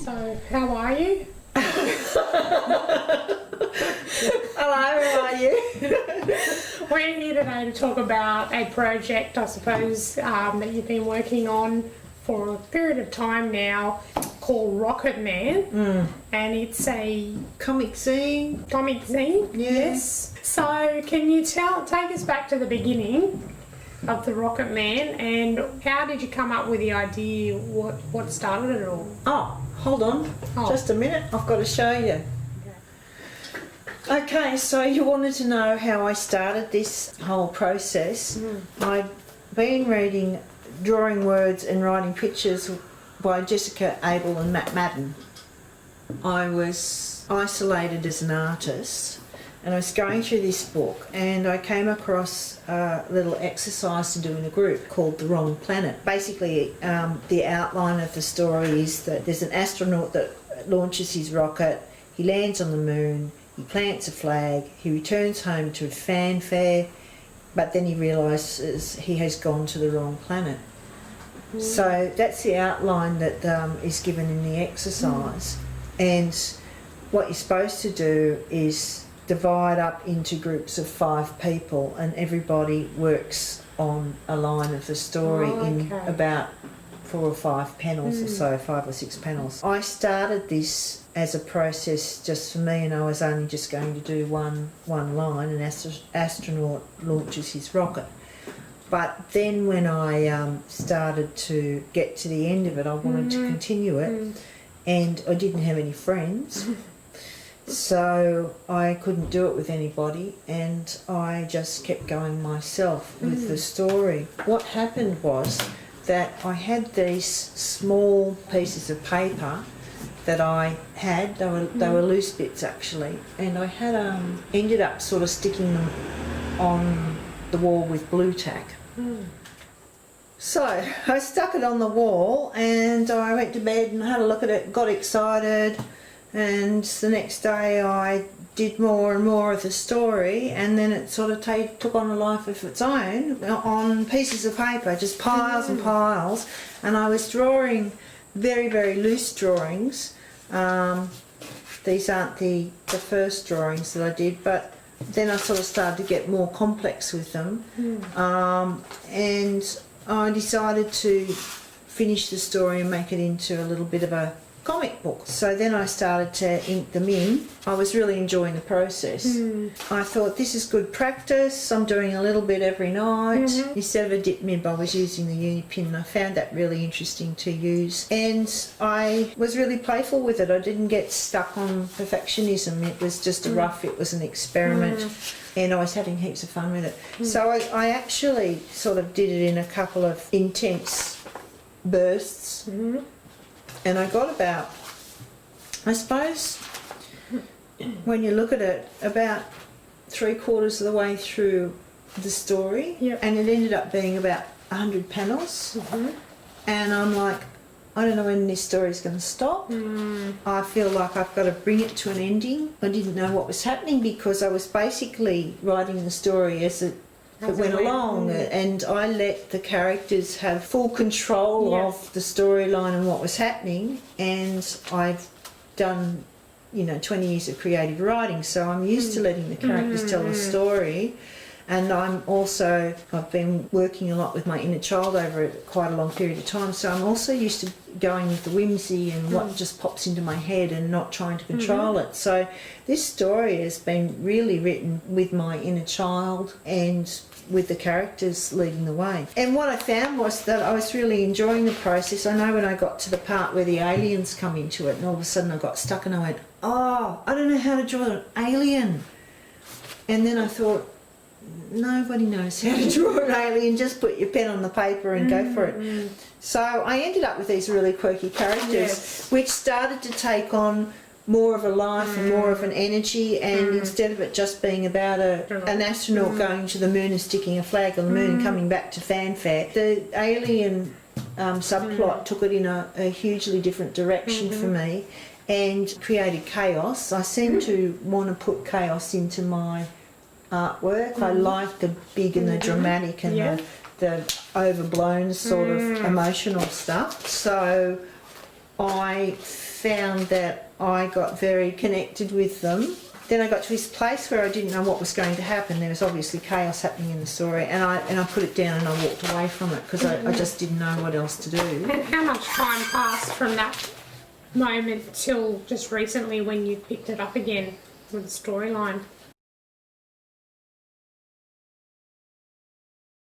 So, how are you? Hello, how are you? We're here today to talk about a project, I suppose, that you've been working on for a period of time now called Rocketman. And it's a Comic zine. Yes. So, can you take us back to the beginning of the Rocketman, and how did you come up with the idea? What started it all? Oh, hold on. Just a minute. I've got to show you. Okay, so you wanted to know how I started this whole process. I'd been reading Drawing Words and Writing Pictures by Jessica Abel and Madden. I was isolated as an artist, and I was going through this book, and I came across a little exercise to do in a group called The Wrong Planet. Basically, the outline of the story is that there's an astronaut that launches his rocket, he lands on the moon, he plants a flag, he returns home to fanfare, but then he realises he has gone to the wrong planet. So that's the outline that is given in the exercise. And what you're supposed to do is divide up into groups of 5 people, and everybody works on a line of the story in about 4 or 5 panels or so, 5 or 6 panels. I started this as a process just for me, and I was only just going to do one line, an astronaut launches his rocket. But then when I started to get to the end of it, I wanted to continue it, and I didn't have any friends. So I couldn't do it with anybody, and I just kept going myself with the story. What happened was that I had these small pieces of paper that I had. They were loose bits actually, and I had ended up sort of sticking them on the wall with blue tack. So I stuck it on the wall, and I went to bed and had a look at it, got excited, and the next day I did more and more of the story, and then it sort of took on a life of its own on pieces of paper, just piles and piles, and I was drawing very, very loose drawings. These aren't the first drawings that I did, but then I sort of started to get more complex with them, and I decided to finish the story and make it into a little bit of a comic book. So then I started to ink them in. I was really enjoying the process. I thought, this is good practice. I'm doing a little bit every night. Instead of a dip nib, I was using the uni pin. I found that really interesting to use, and I was really playful with it. I didn't get stuck on perfectionism. It was just a rough, it was an experiment, and I was having heaps of fun with it. So I actually sort of did it in a couple of intense bursts. And I got about, I suppose, when you look at it, about 3/4 of the way through the story, and it ended up being about 100 panels. And I'm like, I don't know when this story is going to stop. I feel like I've got to bring it to an ending. I didn't know what was happening because I was basically writing the story as it went along, and I let the characters have full control of the storyline and what was happening. And I've done, 20 years of creative writing, so I'm used to letting the characters tell a story. And I've been working a lot with my inner child over quite a long period of time, so I'm also used to going with the whimsy and what just pops into my head and not trying to control it. So this story has been really written with my inner child and with the characters leading the way. And what I found was that I was really enjoying the process. I know when I got to the part where the aliens come into it, and all of a sudden I got stuck and I went, oh, I don't know how to draw an alien. And then I thought, nobody knows how to draw an alien, just put your pen on the paper and go for it. So I ended up with these really quirky characters, which started to take on more of a life and more of an energy, and instead of it just being about an astronaut going to the moon and sticking a flag on the moon and coming back to fanfare, the alien subplot took it in a hugely different direction for me and created chaos. I seem to want to put chaos into my artwork. I like the big and the dramatic and the overblown sort of emotional stuff. So I found that I got very connected with them. Then I got to this place where I didn't know what was going to happen. There was obviously chaos happening in the story, and I put it down and I walked away from it because I just didn't know what else to do. And how much time passed from that moment till just recently when you picked it up again with the storyline?